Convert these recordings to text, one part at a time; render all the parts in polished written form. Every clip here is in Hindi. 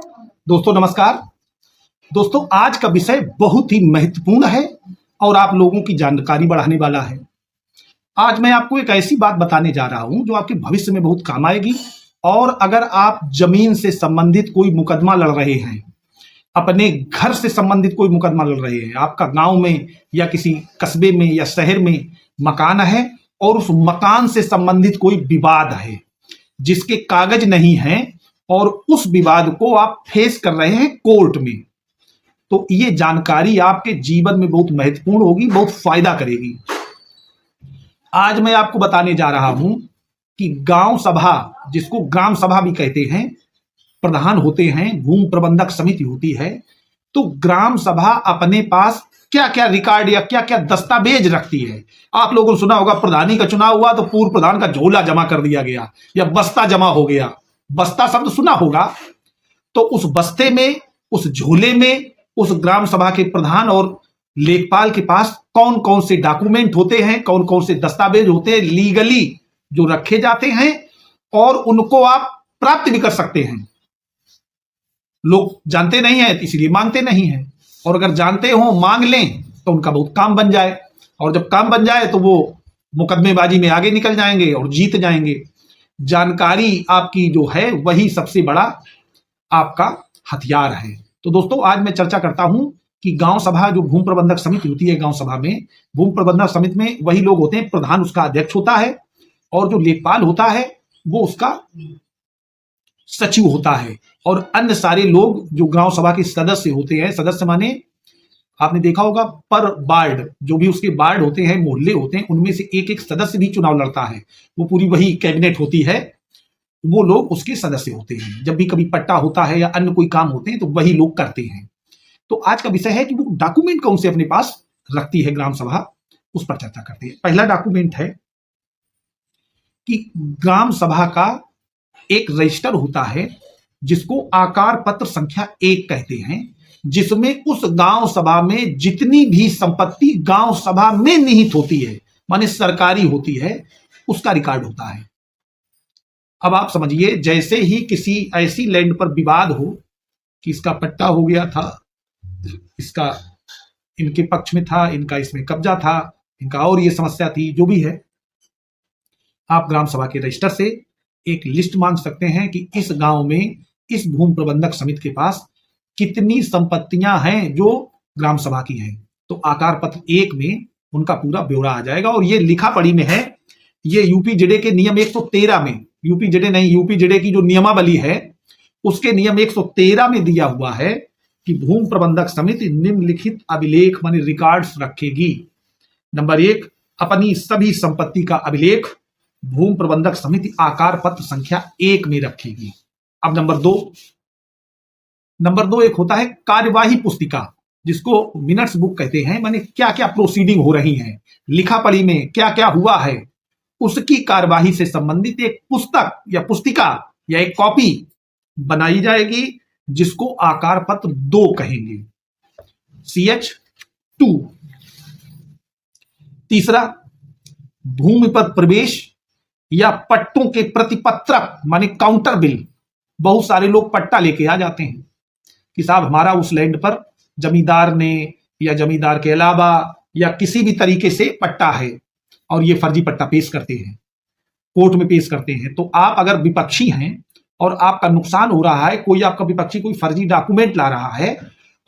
दोस्तों नमस्कार। दोस्तों आज का विषय बहुत ही महत्वपूर्ण है और आप लोगों की जानकारी बढ़ाने वाला है। आज मैं आपको एक ऐसी बात बताने जा रहा हूं जो आपके भविष्य में बहुत काम आएगी। और अगर आप जमीन से संबंधित कोई मुकदमा लड़ रहे हैं, अपने घर से संबंधित कोई मुकदमा लड़ रहे हैं, आपका गांव में या किसी कस्बे में या शहर में मकान है और उस मकान से संबंधित कोई विवाद है जिसके कागज नहीं है और उस विवाद को आप फेस कर रहे हैं कोर्ट में, तो ये जानकारी आपके जीवन में बहुत महत्वपूर्ण होगी, बहुत फायदा करेगी। आज मैं आपको बताने जा रहा हूं कि गांव सभा, जिसको ग्राम सभा भी कहते हैं, प्रधान होते हैं, भूमि प्रबंधक समिति होती है, तो ग्राम सभा अपने पास क्या क्या रिकॉर्ड या क्या क्या दस्तावेज रखती है। आप लोगों ने सुना होगा प्रधानी का चुनाव हुआ तो पूर्व प्रधान का झोला जमा कर दिया गया या बस्ता जमा हो गया। बस्ता शब्द सुना होगा। तो उस बस्ते में, उस झोले में, उस ग्राम सभा के प्रधान और लेखपाल के पास कौन कौन से डॉक्यूमेंट होते हैं, कौन कौन से दस्तावेज होते हैं लीगली जो रखे जाते हैं, और उनको आप प्राप्त भी कर सकते हैं। लोग जानते नहीं है इसलिए मांगते नहीं है, और अगर जानते हो मांग लें तो उनका बहुत काम बन जाए, और जब काम बन जाए तो वो मुकदमेबाजी में आगे निकल जाएंगे और जीत जाएंगे। जानकारी आपकी जो है वही सबसे बड़ा आपका हथियार है। तो दोस्तों आज मैं चर्चा करता हूं कि गांव सभा, जो भूमि प्रबंधक समिति होती है, गांव सभा में, भूमि प्रबंधक समिति में वही लोग होते हैं, प्रधान उसका अध्यक्ष होता है और जो लेखपाल होता है वो उसका सचिव होता है, और अन्य सारे लोग जो गांव सभा के सदस्य होते हैं, सदस्य माने आपने देखा होगा पर वार्ड, जो भी उसके वार्ड होते हैं, मोहल्ले होते हैं, उनमें से एक एक सदस्य भी चुनाव लड़ता है। वो पूरी वही कैबिनेट होती है, वो लोग उसके सदस्य होते हैं। जब भी कभी पट्टा होता है या अन्य कोई काम होते हैं तो वही लोग करते हैं। तो आज का विषय है कि वो डॉक्यूमेंट कौन से अपने पास रखती है ग्राम सभा, उस पर चर्चा करते हैं। पहला डॉक्यूमेंट है कि ग्राम सभा का एक रजिस्टर होता है जिसको आकार पत्र संख्या 1 कहते हैं, जिसमें उस गांव सभा में जितनी भी संपत्ति गांव सभा में निहित होती है, माने सरकारी होती है, उसका रिकॉर्ड होता है। अब आप समझिए, जैसे ही किसी ऐसी लैंड पर विवाद हो कि इसका पट्टा हो गया था, इसका इनके पक्ष में था, इनका इसमें कब्जा था, इनका और ये समस्या थी, जो भी है, आप ग्राम सभा के रजिस्टर से एक लिस्ट मांग सकते हैं कि इस गांव में इस भूमि प्रबंधक समिति के पास कितनी संपत्तियां हैं जो ग्राम सभा की हैं। तो आकार पत्र 1 में उनका पूरा ब्यौरा आ जाएगा, और ये लिखा पढ़ी में है। ये यूपीजेडे के नियम 113 में, यूपीजेडे नहीं, यूपीजेडे की जो नियमावली है उसके नियम 113 में दिया हुआ है कि भूमि प्रबंधक समिति निम्नलिखित अभिलेख माने रिकॉर्ड्स रखेगी। नंबर 1, अपनी सभी संपत्ति का अभिलेख भूमि प्रबंधक समिति आकार पत्र संख्या 1 में रखेगी। अब नंबर 2 एक होता है कार्यवाही पुस्तिका, जिसको मिनट्स बुक कहते हैं, माने क्या क्या प्रोसीडिंग हो रही हैं, लिखा पढ़ी में क्या क्या हुआ है, उसकी कार्यवाही से संबंधित एक पुस्तक या पुस्तिका या एक कॉपी बनाई जाएगी, जिसको आकार पत्र 2 कहेंगे, CH2। तीसरा, भूमि पर प्रवेश या पट्टों के प्रतिपत्रक माने काउंटर बिल। बहुत सारे लोग पट्टा लेके आ जाते हैं कि साहब हमारा उस लैंड पर जमींदार ने या जमींदार के अलावा या किसी भी तरीके से पट्टा है, और ये फर्जी पट्टा पेश करते हैं, कोर्ट में पेश करते हैं। तो आप अगर विपक्षी हैं और आपका नुकसान हो रहा है, कोई आपका विपक्षी कोई फर्जी डॉक्यूमेंट ला रहा है,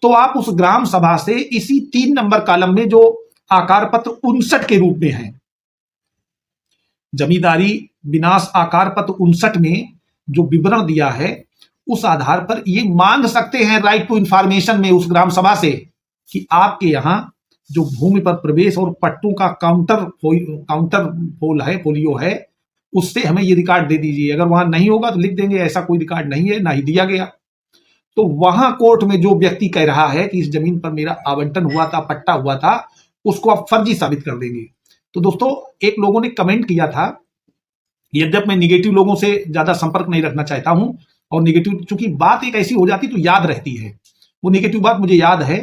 तो आप उस ग्राम सभा से इसी 3 नंबर कॉलम में जो आकार पत्र 59 के रूप में है, जमींदारी विनाश आकार पत्र 59 में जो विवरण दिया है, उस आधार पर ये मांग सकते हैं राइट टू इंफॉर्मेशन में उस ग्राम सभा से कि आपके यहां जो भूमि पर प्रवेश और पट्टों का काउंटर फोलियो है, उससे हमें ये रिकॉर्ड दे दीजिए। अगर वहां नहीं होगा तो लिख देंगे ऐसा कोई रिकॉर्ड नहीं है, ना ही दिया गया। तो वहां कोर्ट में जो व्यक्ति कह रहा है कि इस जमीन पर मेरा आवंटन हुआ था, पट्टा हुआ था, उसको आप फर्जी साबित कर देंगे। तो दोस्तों एक लोगों ने कमेंट किया था, यद्यप मैं निगेटिव लोगों से ज्यादा संपर्क नहीं रखना चाहता हूं, और निगेटिव चूंकि बात एक ऐसी हो जाती तो याद रहती है, वो निगेटिव बात मुझे याद है।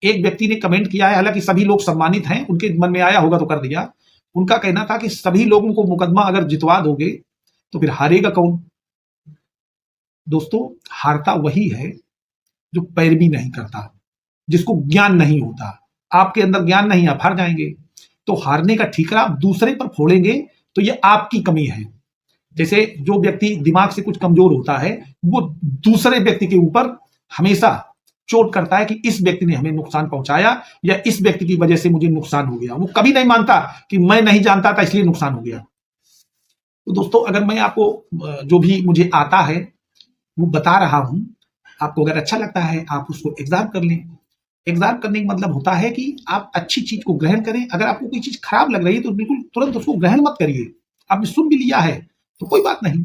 एक व्यक्ति ने कमेंट किया है, हालांकि सभी लोग सम्मानित हैं, उनके मन में आया होगा तो कर दिया। उनका कहना था कि सभी लोगों को मुकदमा अगर जितवा दोगे तो फिर हारेगा कौन। दोस्तों, हारता वही है जो पैरवी नहीं करता, जिसको ज्ञान नहीं होता। आपके अंदर ज्ञान नहीं, आप हार जाएंगे। तो हारने का ठीकरा आप दूसरे पर फोड़ेंगे तो ये आपकी कमी है। जैसे जो व्यक्ति दिमाग से कुछ कमजोर होता है, वो दूसरे व्यक्ति के ऊपर हमेशा चोट करता है कि इस व्यक्ति ने हमें नुकसान पहुंचाया या इस व्यक्ति की वजह से मुझे नुकसान हो गया। वो कभी नहीं मानता कि मैं नहीं जानता था इसलिए नुकसान हो गया। तो दोस्तों, अगर मैं आपको जो भी मुझे आता है वो बता रहा हूं, आपको अगर अच्छा लगता है आप उसको एग्जाम कर लें। एग्जाम करने का मतलब होता है कि आप अच्छी चीज को ग्रहण करें। अगर आपको कोई चीज खराब लग रही है तो बिल्कुल तुरंत उसको ग्रहण मत करिए। आपने सुन भी लिया है तो कोई बात नहीं।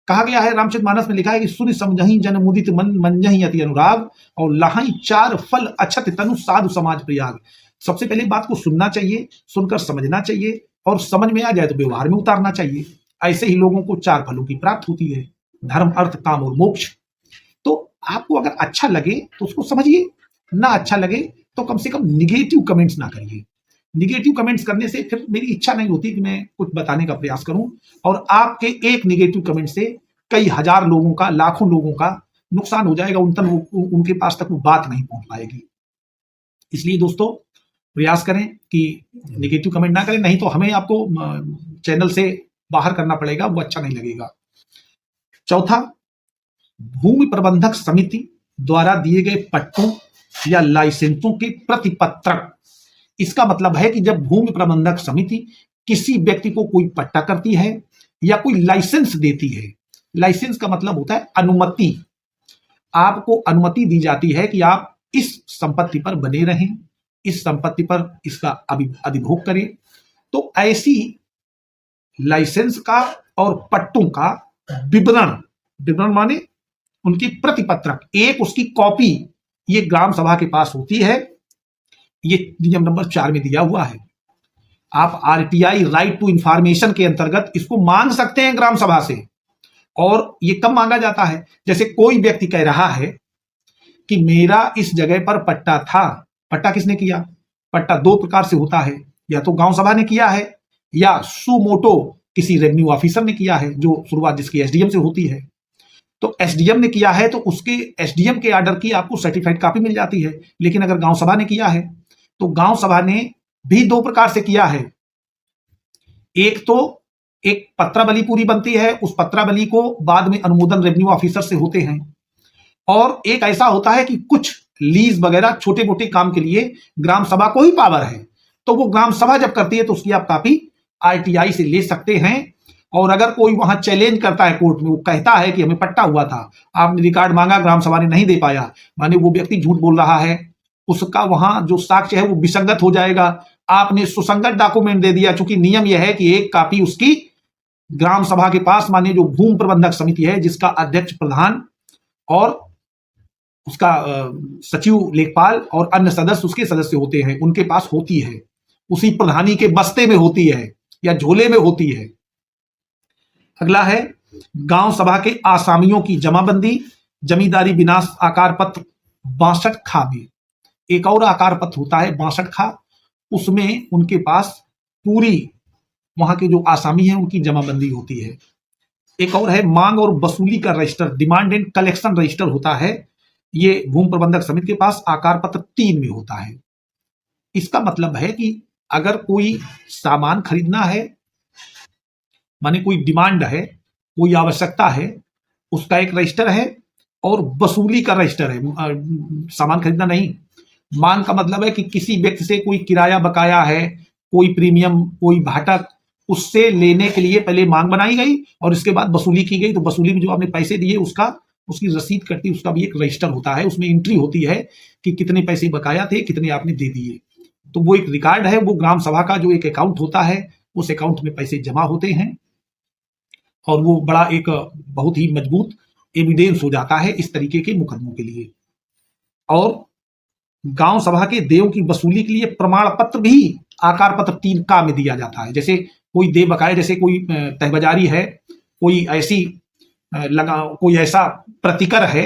कहा गया है, रामचरितमानस में लिखा है कि सुनि समझहि जन मुदित मन मंजहि अति अनुराग और लहाई चार फल अछत तनु साधु समाज प्रयाग। सबसे पहले बात को सुनना चाहिए, सुनकर समझना चाहिए और समझ में आ जाए तो व्यवहार में उतारना चाहिए। ऐसे ही लोगों को चार फलों की प्राप्त होती है, धर्म अर्थ काम और मोक्ष। तो आपको अगर अच्छा लगे तो उसको समझिए, ना अच्छा लगे तो कम से कम निगेटिव कमेंट्स ना करिए। निगेटिव कमेंट्स करने से फिर मेरी इच्छा नहीं होती कि मैं कुछ बताने का प्रयास करूं, और आपके एक निगेटिव कमेंट से कई हजार लोगों का, लाखों लोगों का नुकसान हो जाएगा। उनके पास तक वो बात नहीं पहुंच पाएगी। इसलिए दोस्तों, प्रयास करें कि निगेटिव कमेंट ना करें, नहीं तो हमें आपको चैनल से बाहर करना पड़ेगा, वो अच्छा नहीं लगेगा। चौथा, भूमि प्रबंधक समिति द्वारा दिए गए पट्टों या लाइसेंसों के प्रतिपत्रक। इसका मतलब है कि जब भूमि प्रबंधक समिति किसी व्यक्ति को कोई पट्टा करती है या कोई लाइसेंस देती है, लाइसेंस का मतलब होता है अनुमति। आपको अनुमति दी जाती है कि आप इस संपत्ति पर बने रहें, इस संपत्ति पर इसका अधिभोग करें। तो ऐसी लाइसेंस का और पट्टों का विवरण, विवरण माने उनकी प्रतिपत्रक, एक उसकी कॉपी ये ग्राम सभा के पास होती है। ये नियम नंबर 4 में दिया हुआ है। आप आरटीआई राइट टू इंफॉर्मेशन के अंतर्गत इसको मांग सकते हैं ग्राम सभा से। और ये कब मांगा जाता है? जैसे कोई व्यक्ति कह रहा है कि मेरा इस जगह पर पट्टा था। पट्टा किसने किया? पट्टा दो प्रकार से होता है, या तो गांव सभा ने किया है या सुमोटो किसी रेवेन्यू ऑफिसर ने किया है, जो शुरुआत जिसकी एसडीएम से होती है। तो एसडीएम ने किया है तो उसके एसडीएम के ऑर्डर की आपको सर्टिफाइड कॉपी मिल जाती है। लेकिन अगर गांव सभा ने किया है तो गांव सभा ने भी दो प्रकार से किया है। एक तो एक पत्रावली पूरी बनती है, उस पत्रावली को बाद में अनुमोदन रेवेन्यू ऑफिसर से होते हैं। और एक ऐसा होता है कि कुछ लीज वगैरह छोटे मोटे काम के लिए ग्राम सभा को ही पावर है, तो वो ग्राम सभा जब करती है तो उसकी आप कॉपी आरटीआई से ले सकते हैं। और अगर कोई वहां चैलेंज करता है कोर्ट में, वो कहता है कि हमें पट्टा हुआ था, आपने रिकॉर्ड मांगा, ग्राम सभा ने नहीं दे पाया, माने वो व्यक्ति झूठ बोल रहा है, उसका वहां जो साक्ष्य है वो विसंगत हो जाएगा। आपने सुसंगत डॉक्यूमेंट दे दिया। चूंकि नियम यह है कि एक कॉपी उसकी ग्राम सभा के पास, माने जो भूमि प्रबंधक समिति है जिसका अध्यक्ष, प्रधान और उसका सचिव, लेखपाल और अन्य सदस्य उसके सदस्य होते हैं, उनके पास होती है। उसी प्रधानी के बस्ते में होती है या झोले में होती है। अगला है गांव सभा के आसामियों की जमाबंदी, जमींदारी विनाश आकार पत्र 62 खा में। एक और आकार पत्र होता है 62 खा, उसमें उनके पास पूरी वहां के जो आसामी हैं उनकी जमाबंदी होती है। एक और है मांग और वसूली का register, demand and collection register होता है। ये भूमि प्रबंधक समिति के पास आकार पत्र 3 में होता है। इसका मतलब है कि अगर कोई सामान खरीदना है, माने कोई डिमांड है, कोई आवश्यकता है, उसका एक रजिस्टर है और वसूली का रजिस्टर है। सामान खरीदना नहीं। मांग का मतलब है कि किसी व्यक्ति से कोई किराया बकाया है, कोई प्रीमियम, कोई भाटक, उससे लेने के लिए पहले मांग बनाई गई और इसके बाद वसूली की गई। तो वसूली में जो आपने पैसे दिए उसकी रसीद कटती, उसका भी एक रजिस्टर होता है। उसमें एंट्री होती है कि कितने पैसे बकाया थे, कितने आपने दे दिए। तो वो एक रिकॉर्ड है। वो ग्राम सभा का जो एक अकाउंट होता है, उस अकाउंट में पैसे जमा होते हैं और वो बड़ा एक बहुत ही मजबूत एविडेंस हो जाता है इस तरीके के मुकदमों के लिए। और गांव सभा के देयों की वसूली के लिए प्रमाण पत्र भी आकार पत्र 3 का में दिया जाता है। जैसे कोई देय बकाया, जैसे कोई तहबाजारी है, कोई ऐसा प्रतिकर है,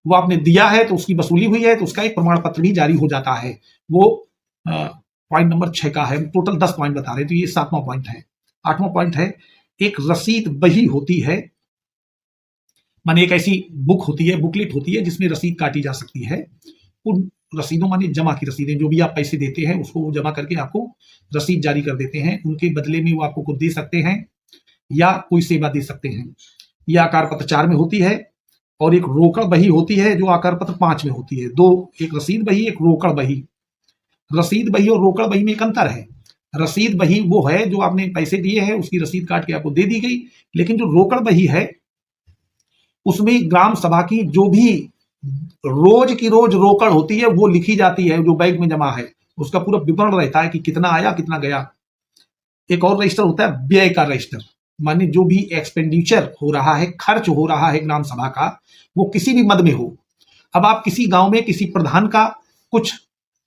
वो आपने दिया है तो उसकी वसूली हुई है, तो उसका एक प्रमाण पत्र भी जारी हो जाता है। वो पॉइंट नंबर 6 का है। टोटल 10 पॉइंट बता रहे, तो ये 7वां पॉइंट है। 8वां पॉइंट है एक रसीद वही होती है माने एक ऐसी बुक होती है, बुकलेट होती है जिसमें रसीद काटी जा सकती है। उन रसीदों माने जमा की रसीदें, जो भी आप पैसे देते हैं उसको वो जमा करके आपको रसीद जारी कर देते हैं। उनके बदले में वो आपको कुछ दे सकते हैं या कोई सेवा दे सकते हैं। यह आकार पत्र 4 में होती है और एक रोकड़ बही होती है जो आकार पत्र 5 में होती है। दो, एक रसीद बही, एक रोकड़ बही। रसीद बही और रोकड़ बही में एक अंतर है। रसीद बही वो है जो आपने पैसे दिए हैं उसकी रसीद काट के आपको दे दी गई, लेकिन जो रोकड़ बही है उसमें ग्राम सभा की जो भी रोज की रोज रोकड़ होती है वो लिखी जाती है, जो बैंक में जमा है उसका पूरा विवरण रहता है कि कितना आया कितना गया। एक और रजिस्टर होता है व्यय का रजिस्टर, माने जो भी एक्सपेंडिचर हो रहा है, खर्च हो रहा है ग्राम सभा का, वो किसी भी मद में हो। अब आप किसी गांव में किसी प्रधान का कुछ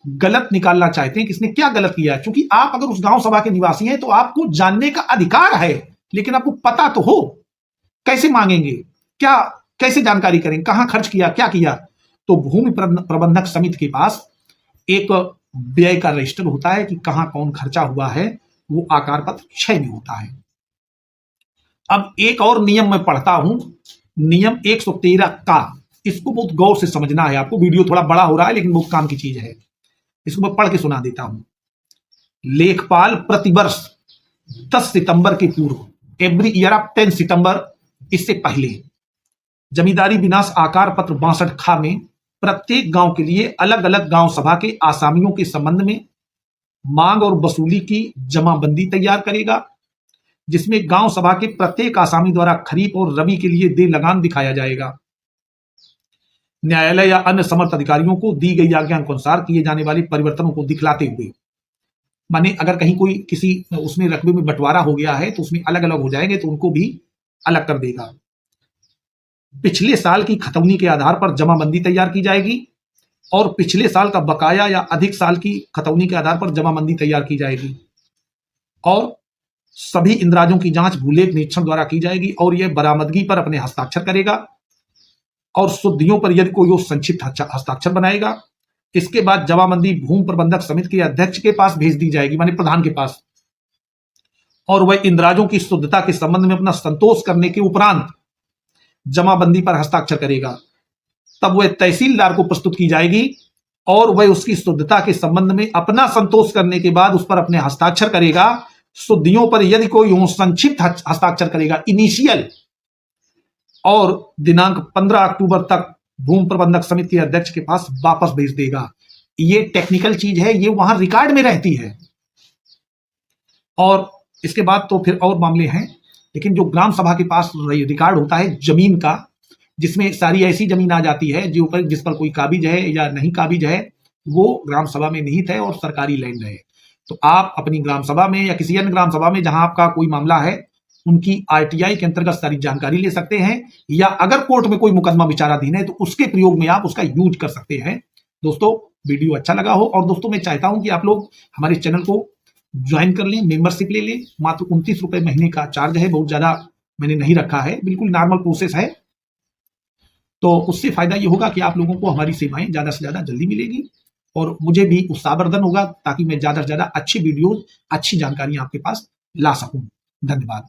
गलत निकालना चाहते हैं, किसने क्या गलत किया है, क्योंकि आप अगर उस गांव सभा के निवासी हैं तो आपको जानने का अधिकार है, लेकिन आपको पता तो हो। कैसे मांगेंगे, क्या कैसे जानकारी करेंगे, कहां खर्च किया, क्या किया। तो भूमि प्रबंधक समिति के पास एक व्यय का रजिस्टर होता है कि कहां कौन खर्चा हुआ है, वो आकार पत्र 6 में होता है। अब एक और नियम मैं पढ़ता हूं, नियम 113 का, इसको बहुत गौर से समझना है आपको। वीडियो थोड़ा बड़ा हो रहा है लेकिन बहुत काम की चीज है, इसको मैं पढ़ के सुना देता हूं। लेखपाल प्रतिवर्ष 10 सितंबर के पूर्व, एवरी ईयर ऑफ 10 सितंबर, इससे पहले जमींदारी विनाश आकार पत्र 62 खा में प्रत्येक गांव के लिए अलग अलग गांव सभा के आसामियों के संबंध में मांग और वसूली की जमाबंदी तैयार करेगा, जिसमें गांव सभा के प्रत्येक आसामी द्वारा खरीफ और रबी के लिए दे लगान दिखाया जाएगा। न्यायालय या अन्य समर्थ अधिकारियों को दी गई आज्ञा के अनुसार किए जाने वाले परिवर्तनों को दिखलाते हुए, माने अगर कहीं कोई किसी उसमें रकबे में बंटवारा हो गया है तो उसमें अलग अलग हो जाएंगे तो उनको भी अलग कर देगा। पिछले साल की खतौनी के आधार पर जमाबंदी तैयार की जाएगी और पिछले साल का बकाया या अधिक साल की खतौनी के आधार पर जमाबंदी तैयार की जाएगी और सभी इंद्राजों की जांच भूलेख निरीक्षण द्वारा की जाएगी और यह बरामदगी पर अपने हस्ताक्षर करेगा और शुद्धियों पर यदि कोई संक्षिप्त हस्ताक्षर बनाएगा। इसके बाद जमाबंदी भूमि प्रबंधक समिति के अध्यक्ष के पास भेज दी जाएगी, माने प्रधान के पास, और वह इंद्राजों की शुद्धता के संबंध में अपना संतोष करने के उपरांत जमाबंदी पर हस्ताक्षर करेगा। तब वह तहसीलदार को प्रस्तुत की जाएगी और वह उसकी शुद्धता के संबंध में अपना संतोष करने के बाद उस पर अपने हस्ताक्षर करेगा। शुद्धियों पर यदि कोई संक्षिप्त हस्ताक्षर करेगा, इनिशियल, और दिनांक 15 अक्टूबर तक भूमि प्रबंधक समिति के अध्यक्ष के पास वापस भेज देगा। ये टेक्निकल चीज है, ये वहां रिकॉर्ड में रहती है। और इसके बाद तो फिर और मामले हैं, लेकिन जो ग्राम सभा के पास रिकॉर्ड होता है जमीन का, जिसमें सारी ऐसी जमीन आ जाती है जिस पर कोई काबिज है या नहीं काबिज है, वो ग्राम सभा में निहित है और सरकारी लैंड है। तो आप अपनी ग्राम सभा में या किसी अन्य ग्राम सभा में जहां आपका कोई मामला है, उनकी आरटीआई के अंतर्गत सारी जानकारी ले सकते हैं, या अगर कोर्ट में कोई मुकदमा विचाराधीन है तो उसके प्रयोग में आप उसका यूज कर सकते हैं। दोस्तों, वीडियो अच्छा लगा हो, और दोस्तों मैं चाहता हूं कि आप लोग हमारे चैनल को ज्वाइन कर लें, मेंबरशिप ले लें। मात्र 29 रुपए महीने का चार्ज है, बहुत ज्यादा मैंने नहीं रखा है, बिल्कुल नॉर्मल प्रोसेस है। तो उससे फायदा ये होगा कि आप लोगों को हमारी सेवाएं ज्यादा से ज्यादा जल्दी मिलेगी और मुझे भी उत्साहवर्धन होगा, ताकि मैं ज्यादा से ज्यादा अच्छी वीडियो, अच्छी जानकारियां आपके पास ला सकूं। धन्यवाद।